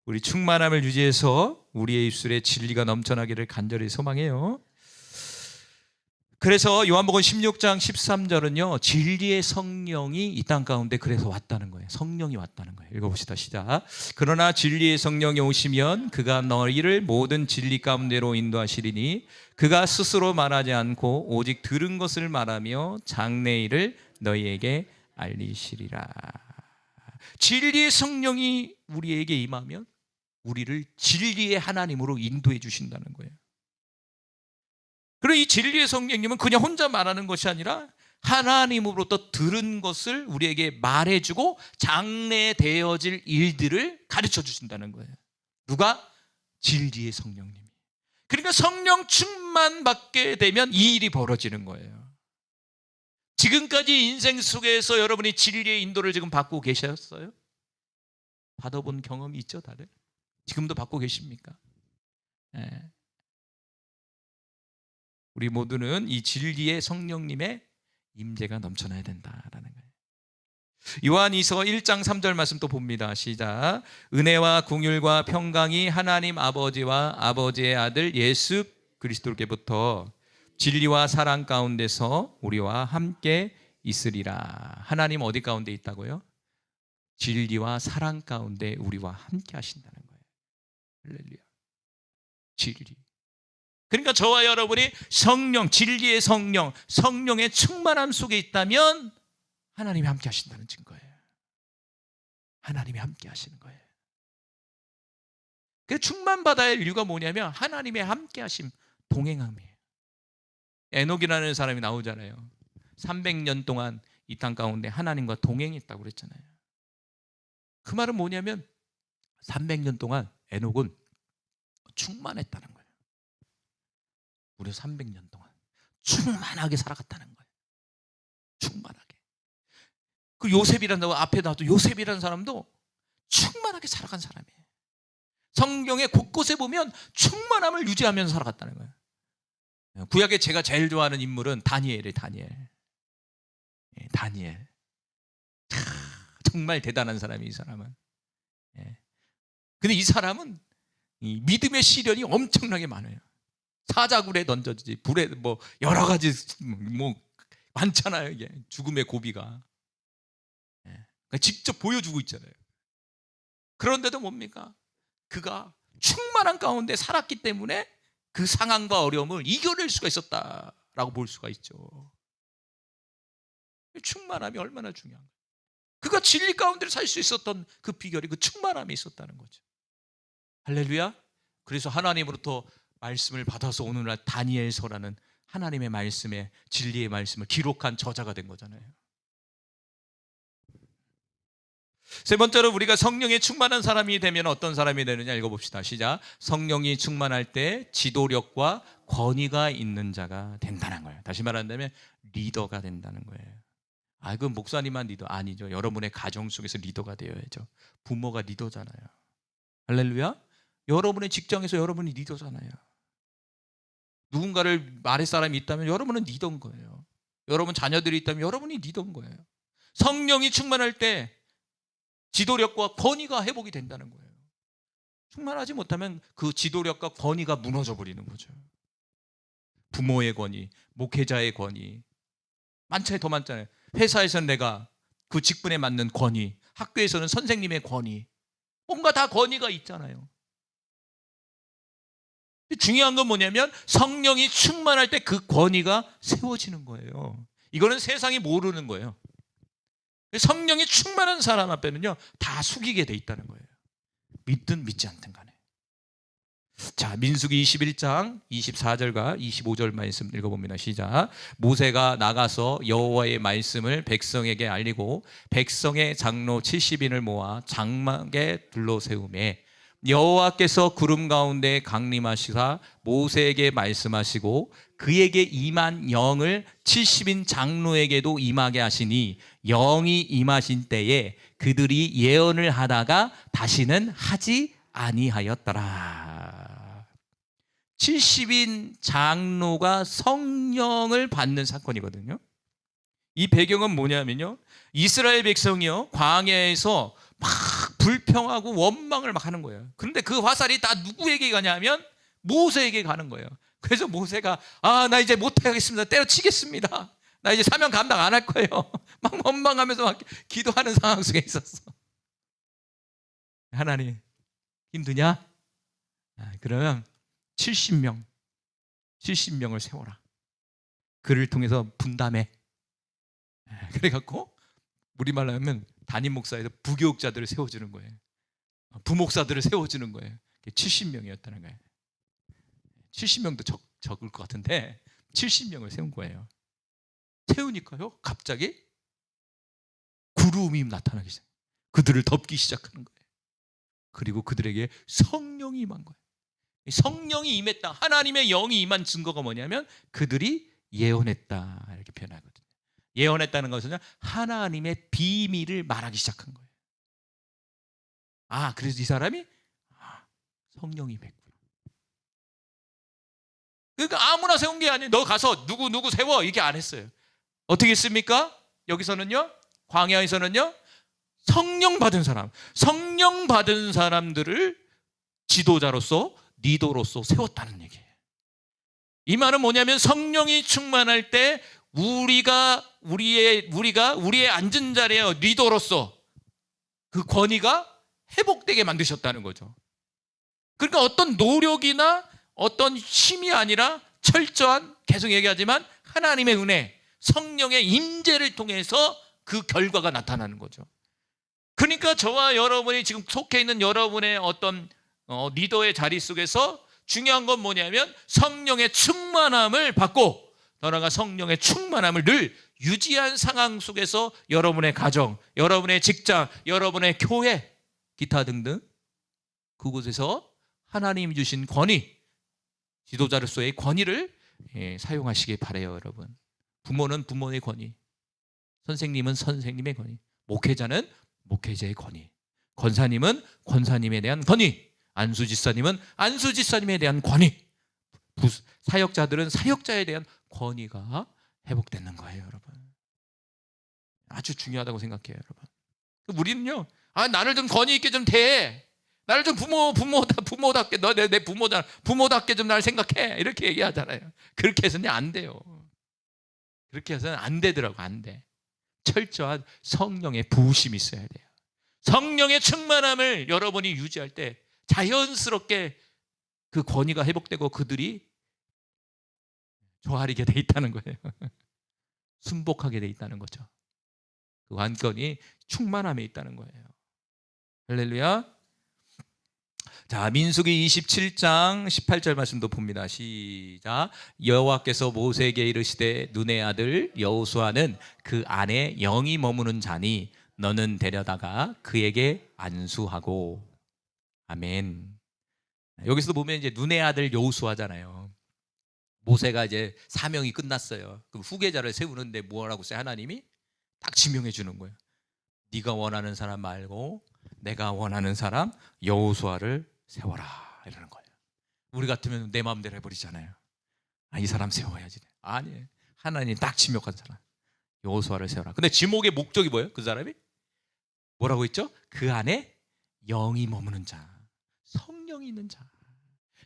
우리 충만함을 유지해서 우리의 입술에 진리가 넘쳐나기를 간절히 소망해요. 그래서 요한복음 16장 13절은요, 진리의 성령이 이 땅 가운데 그래서 왔다는 거예요. 성령이 왔다는 거예요. 읽어봅시다. 시작. 그러나 진리의 성령이 오시면 그가 너희를 모든 진리 가운데로 인도하시리니 그가 스스로 말하지 않고 오직 들은 것을 말하며 장래일을 너희에게 알리시리라. 진리의 성령이 우리에게 임하면 우리를 진리의 하나님으로 인도해 주신다는 거예요. 그리고 이 진리의 성령님은 그냥 혼자 말하는 것이 아니라 하나님으로부터 들은 것을 우리에게 말해주고 장래에 되어질 일들을 가르쳐 주신다는 거예요. 누가? 진리의 성령님이. 그러니까 성령 충만 받게 되면 이 일이 벌어지는 거예요. 지금까지 인생 속에서 여러분이 진리의 인도를 지금 받고 계셨어요? 받아본 경험이 있죠, 다들? 지금도 받고 계십니까? 네. 우리 모두는 이 진리의 성령님의 임재가 넘쳐나야 된다라는 거예요. 요한이서 1장 3절 말씀 또 봅니다. 시작. 은혜와 긍휼과 평강이 하나님 아버지와 아버지의 아들 예수 그리스도께부터 진리와 사랑 가운데서 우리와 함께 있으리라. 하나님 어디 가운데 있다고요? 진리와 사랑 가운데 우리와 함께 하신다는 거예요. 할렐루야. 진리. 그러니까 저와 여러분이 성령, 진리의 성령, 성령의 충만함 속에 있다면 하나님이 함께 하신다는 증거예요. 하나님이 함께 하시는 거예요. 그 충만받아야 할 이유가 뭐냐면 하나님의 함께 하심, 동행함이에요. 에녹이라는 사람이 나오잖아요. 300년 동안 이 땅 가운데 하나님과 동행했다고 그랬잖아요. 그 말은 뭐냐면 300년 동안 에녹은 충만했다는 거예요. 무려 300년 동안 충만하게 살아갔다는 거예요. 충만하게. 그 요셉이라는, 앞에 나도 요셉이라는 사람도 충만하게 살아간 사람이에요. 성경의 곳곳에 보면 충만함을 유지하면서 살아갔다는 거예요. 구약에 제가 제일 좋아하는 인물은 다니엘이에요. 다니엘. 정말 대단한 사람이, 이 사람은. 근데 이 사람은 이 믿음의 시련이 엄청나게 많아요. 사자굴에 던져지지, 불에 뭐 여러 가지 뭐 많잖아요. 이게 죽음의 고비가. 그러니까 직접 보여주고 있잖아요. 그런데도 뭡니까? 그가 충만한 가운데 살았기 때문에 그 상황과 어려움을 이겨낼 수가 있었다라고 볼 수가 있죠. 충만함이 얼마나 중요한가요? 그가 진리 가운데 살 수 있었던 그 비결이 그 충만함에 있었다는 거죠. 할렐루야. 그래서 하나님으로부터 말씀을 받아서 오늘날 다니엘서라는 하나님의 말씀에, 진리의 말씀을 기록한 저자가 된 거잖아요. 세 번째로 우리가 성령에 충만한 사람이 되면 어떤 사람이 되느냐 읽어봅시다. 시작. 성령이 충만할 때 지도력과 권위가 있는 자가 된다는 거예요. 다시 말한다면 리더가 된다는 거예요. 그 목사님만 리더 아니죠. 여러분의 가정 속에서 리더가 되어야죠. 부모가 리더잖아요. 할렐루야. 여러분의 직장에서 여러분이 리더잖아요. 누군가를 말할 사람이 있다면 여러분은 리더인 거예요. 여러분 자녀들이 있다면 여러분이 리더인 거예요. 성령이 충만할 때 지도력과 권위가 회복이 된다는 거예요. 충만하지 못하면 그 지도력과 권위가 무너져 버리는 거죠. 부모의 권위, 목회자의 권위, 많잖아요. 더 많잖아요. 회사에서는 내가 그 직분에 맞는 권위, 학교에서는 선생님의 권위, 뭔가 다 권위가 있잖아요. 중요한 건 뭐냐면 성령이 충만할 때 그 권위가 세워지는 거예요. 이거는 세상이 모르는 거예요. 성령이 충만한 사람 앞에는요 다 숙이게 돼 있다는 거예요. 믿든 믿지 않든 간에. 자, 민수기 21장 24절과 25절 말씀 읽어봅니다. 시작. 모세가 나가서 여호와의 말씀을 백성에게 알리고 백성의 장로 70인을 모아 장막에 둘러세우매 여호와께서 구름 가운데 강림하시사 모세에게 말씀하시고 그에게 임한 영을 70인 장로에게도 임하게 하시니 영이 임하신 때에 그들이 예언을 하다가 다시는 하지 아니하였더라. 70인 장로가 성령을 받는 사건이거든요. 이 배경은 뭐냐면요, 이스라엘 백성이요 광야에서 막 불평하고 원망을 막 하는 거예요. 그런데 그 화살이 다 누구에게 가냐면 모세에게 가는 거예요. 그래서 모세가 나 이제 못하겠습니다, 때려치겠습니다, 나 이제 사명 감당 안 할 거예요 막 원망하면서 막 기도하는 상황 속에 있었어. 하나님, 힘드냐? 그러면 70명을 세워라. 그를 통해서 분담해. 그래갖고 우리말로 하면 담임 목사에서 부교육자들을 세워주는 거예요. 부목사들을 세워주는 거예요. 70명이었다는 거예요. 70명도 적을 것 같은데 70명을 세운 거예요. 세우니까요, 갑자기 구름이 나타나기 시작해요. 그들을 덮기 시작하는 거예요. 그리고 그들에게 성령이 임한 거예요. 성령이 임했다, 하나님의 영이 임한 증거가 뭐냐면 그들이 예언했다, 이렇게 표현하거든요. 예언했다는 것은 하나님의 비밀을 말하기 시작한 거예요. 그래서 이 사람이 성령이 임했구나. 그러니까 아무나 세운 게 아니에요. 너 가서 누구 세워, 이게 안 했어요. 어떻게 했습니까? 여기서는요, 광야에서는요, 성령 받은 사람들을 지도자로서, 리더로서 세웠다는 얘기예요. 이 말은 뭐냐면 성령이 충만할 때 우리가 우리의 앉은 자리에 리더로서 그 권위가 회복되게 만드셨다는 거죠. 그러니까 어떤 노력이나 어떤 힘이 아니라 철저한, 계속 얘기하지만 하나님의 은혜, 성령의 임재를 통해서 그 결과가 나타나는 거죠. 그러니까 저와 여러분이 지금 속해 있는 여러분의 어떤 리더의 자리 속에서 중요한 건 뭐냐면 성령의 충만함을 받고, 더 나아가 성령의 충만함을 늘 유지한 상황 속에서 여러분의 가정, 여러분의 직장, 여러분의 교회, 기타 등등 그곳에서 하나님 주신 권위, 지도자로서의 권위를 사용하시기 바라요. 여러분, 부모는 부모의 권위, 선생님은 선생님의 권위, 목회자는 목회자의 권위, 권사님은 권사님에 대한 권위, 안수지사님은 안수지사님에 대한 권위, 사역자들은 사역자에 대한 권위가 회복되는 거예요. 여러분, 아주 중요하다고 생각해요. 여러분, 우리는요, 나를 좀 권위 있게 좀 대, 나를 좀 부모답게, 너 내 부모잖아, 부모답게 좀 날 생각해, 이렇게 얘기하잖아요. 그렇게 해서는 안 돼요. 그렇게 해서는 안 되더라고. 안 돼. 철저한 성령의 부으심이 있어야 돼요. 성령의 충만함을 여러분이 유지할 때 자연스럽게 그 권위가 회복되고 그들이 조아리게 돼 있다는 거예요. 순복하게 돼 있다는 거죠. 그 관건이 충만함에 있다는 거예요. 할렐루야. 자, 민수기 27장 18절 말씀도 봅니다. 시작. 여호와께서 모세에게 이르시되 눈의 아들 여호수아는 그 안에 영이 머무는 자니 너는 데려다가 그에게 안수하고. 아멘. 여기서도 보면 이제 눈의 아들 여호수아잖아요. 모세가 이제 사명이 끝났어요. 그럼 후계자를 세우는데 뭐라고 써요? 하나님이 딱 지명해 주는 거예요. 네가 원하는 사람 말고 내가 원하는 사람 여호수아를 세워라, 이러는 거예요. 우리 같으면 내 마음대로 해버리잖아요. 이 사람 세워야지. 아니에요. 하나님 딱 지목한 사람 여호수아를 세워라. 근데 지목의 목적이 뭐예요? 그 사람이 뭐라고 했죠? 그 안에 영이 머무는 자, 성령이 있는 자,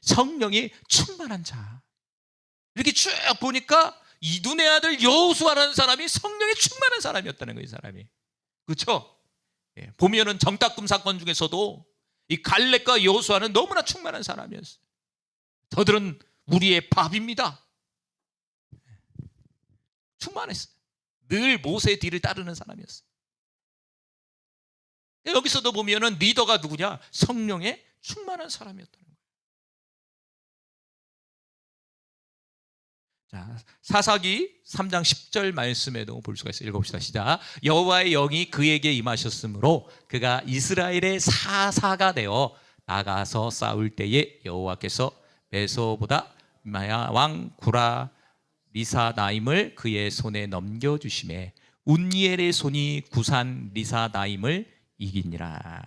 성령이 충만한 자. 이렇게 쭉 보니까 이 눈의 아들 여호수아라는 사람이 성령이 충만한 사람이었다는 거예요. 이 사람이. 그렇죠? 보면은 정탁금 사건 중에서도 이 갈렙과 여호수아는 너무나 충만한 사람이었어요. 저들은 우리의 밥입니다. 충만했어요. 늘 모세의 뒤를 따르는 사람이었어요. 여기서도 보면은 리더가 누구냐? 성령의 충만한 사람이었다는 거예요. 자, 사사기 3장 10절 말씀에도 볼 수가 있어요. 읽어봅시다. 시작. 여호와의 영이 그에게 임하셨으므로 그가 이스라엘의 사사가 되어 나가서 싸울 때에 여호와께서 메소보다 마야 왕 구라 리사나임을 그의 손에 넘겨주심에 운니엘의 손이 구산 리사나임을 이기니라.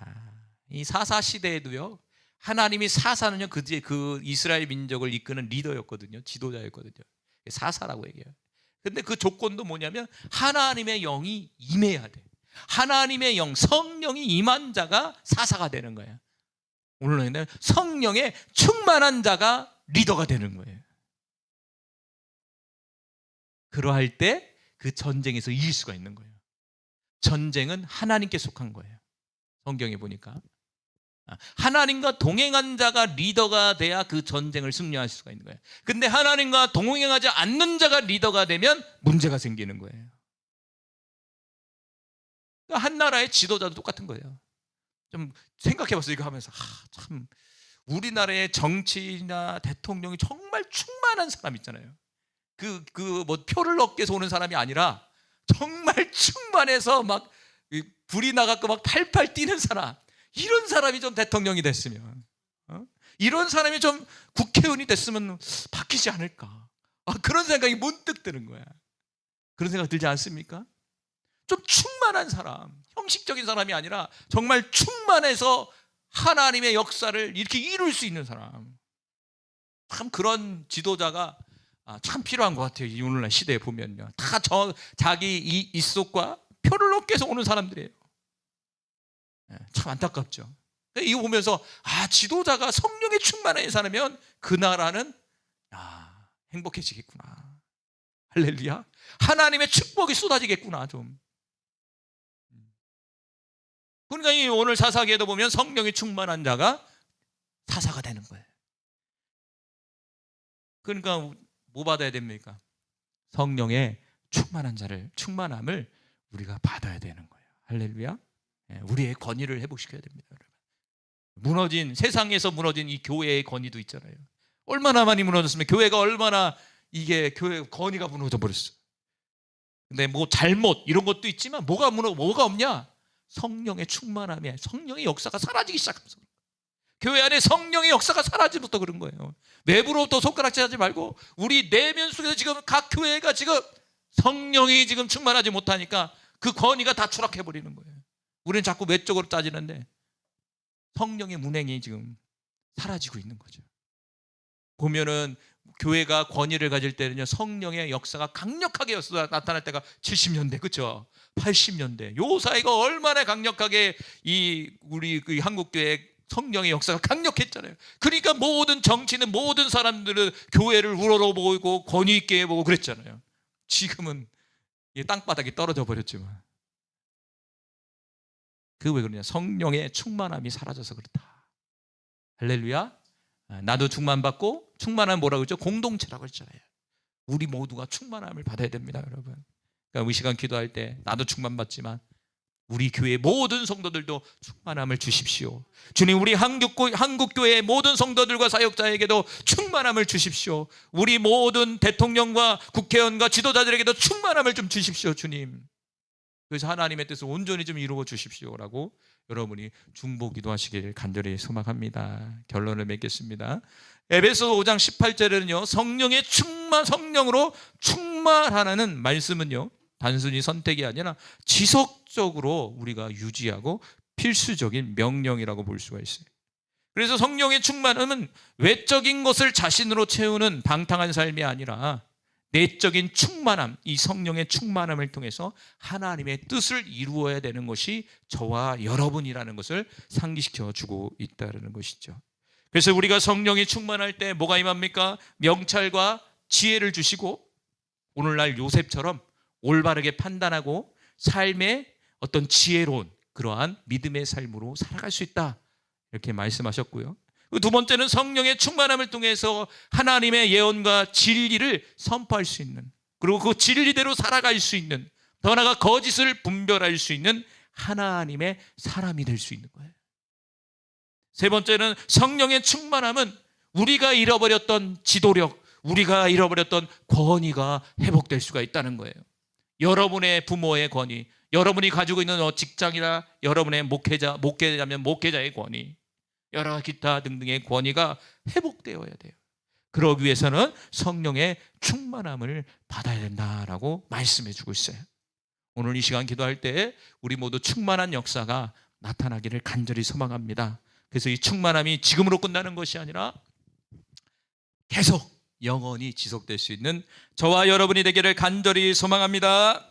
이 사사 시대에도요, 하나님이 사사는요 그 이스라엘 민족을 이끄는 리더였거든요. 지도자였거든요. 사사라고 얘기해요. 근데 그 조건도 뭐냐면 하나님의 영이 임해야 돼. 하나님의 영, 성령이 임한 자가 사사가 되는 거예요. 오늘은 성령에 충만한 자가 리더가 되는 거예요. 그러할 때 그 전쟁에서 이길 수가 있는 거예요. 전쟁은 하나님께 속한 거예요. 성경에 보니까 하나님과 동행한 자가 리더가 돼야 그 전쟁을 승리할 수가 있는 거예요. 근데 하나님과 동행하지 않는 자가 리더가 되면 문제가 생기는 거예요. 한 나라의 지도자도 똑같은 거예요. 좀 생각해봤어요. 이거 하면서 참 우리나라의 정치나 대통령이 정말 충만한 사람 있잖아요. 뭐 표를 얻기 위해서 오는 사람이 아니라 정말 충만해서 막 불이 나갖고 막 팔팔 뛰는 사람, 이런 사람이 좀 대통령이 됐으면, 이런 사람이 좀 국회의원이 됐으면 바뀌지 않을까, 그런 생각이 문득 드는 거야. 그런 생각 들지 않습니까? 좀 충만한 사람, 형식적인 사람이 아니라 정말 충만해서 하나님의 역사를 이렇게 이룰 수 있는 사람, 참 그런 지도자가 참 필요한 것 같아요. 이 오늘날 시대에 보면요, 다 자기 입속과 표를 얻기 위해서 오는 사람들이에요. 참 안타깝죠. 이거 보면서 지도자가 성령에 충만해 살면 그 나라는 행복해지겠구나. 할렐루야. 하나님의 축복이 쏟아지겠구나 좀. 그러니까 이 오늘 사사기에도 보면 성령에 충만한 자가 사사가 되는 거예요. 그러니까 뭐 받아야 됩니까? 성령의 충만함을 우리가 받아야 되는 거예요. 할렐루야. 우리의 권위를 회복시켜야 됩니다. 세상에서 무너진 이 교회의 권위도 있잖아요. 얼마나 많이 무너졌으면, 교회가 얼마나 교회 권위가 무너져 버렸어. 근데 뭐 잘못 이런 것도 있지만 뭐가 없냐? 성령의 충만함에 성령의 역사가 사라지기 시작하면서, 교회 안에 성령의 역사가 사라지부터 그런 거예요. 외부로부터 손가락질하지 말고 우리 내면 속에서 지금 각 교회가 지금 성령이 지금 충만하지 못하니까 그 권위가 다 추락해 버리는 거예요. 우리는 자꾸 외적으로 따지는데 성령의 문행이 지금 사라지고 있는 거죠. 보면은 교회가 권위를 가질 때는요, 성령의 역사가 강력하게 나타날 때가 70년대, 그렇죠? 80년대 요 사이가 얼마나 강력하게 우리 한국교회 성령의 역사가 강력했잖아요. 그러니까 모든 정치는, 모든 사람들은 교회를 우러러보고 권위 있게 보고 그랬잖아요. 지금은 땅바닥이 떨어져 버렸지만, 그 왜 그러냐? 성령의 충만함이 사라져서 그렇다. 할렐루야. 나도 충만받고, 충만함 뭐라고 했죠? 공동체라고 했잖아요. 우리 모두가 충만함을 받아야 됩니다, 여러분. 그러니까 이 시간 기도할 때 나도 충만받지만 우리 교회 모든 성도들도 충만함을 주십시오. 주님, 우리 한국교회의 모든 성도들과 사역자에게도 충만함을 주십시오. 우리 모든 대통령과 국회의원과 지도자들에게도 충만함을 좀 주십시오, 주님. 그래서 하나님의 뜻을 온전히 좀 이루어 주십시오라고 여러분이 중보 기도하시길 간절히 소망합니다. 결론을 맺겠습니다. 에베소 5장 18절에는요, 성령으로 충만하라는 말씀은요, 단순히 선택이 아니라 지속적으로 우리가 유지하고 필수적인 명령이라고 볼 수가 있어요. 그래서 성령의 충만함은 외적인 것을 자신으로 채우는 방탕한 삶이 아니라 내적인 충만함, 이 성령의 충만함을 통해서 하나님의 뜻을 이루어야 되는 것이 저와 여러분이라는 것을 상기시켜 주고 있다는 것이죠. 그래서 우리가 성령이 충만할 때 뭐가 임합니까? 명찰과 지혜를 주시고, 오늘날 요셉처럼 올바르게 판단하고 삶의 어떤 지혜로운 그러한 믿음의 삶으로 살아갈 수 있다, 이렇게 말씀하셨고요. 두 번째는 성령의 충만함을 통해서 하나님의 예언과 진리를 선포할 수 있는, 그리고 그 진리대로 살아갈 수 있는, 더 나아가 거짓을 분별할 수 있는 하나님의 사람이 될 수 있는 거예요. 세 번째는 성령의 충만함은 우리가 잃어버렸던 지도력, 우리가 잃어버렸던 권위가 회복될 수가 있다는 거예요. 여러분의 부모의 권위, 여러분이 가지고 있는 직장이나 여러분의 목회자면 목회자의 권위, 여러 기타 등등의 권위가 회복되어야 돼요. 그러기 위해서는 성령의 충만함을 받아야 된다라고 말씀해 주고 있어요. 오늘 이 시간 기도할 때 우리 모두 충만한 역사가 나타나기를 간절히 소망합니다. 그래서 이 충만함이 지금으로 끝나는 것이 아니라 계속 영원히 지속될 수 있는 저와 여러분이 되기를 간절히 소망합니다.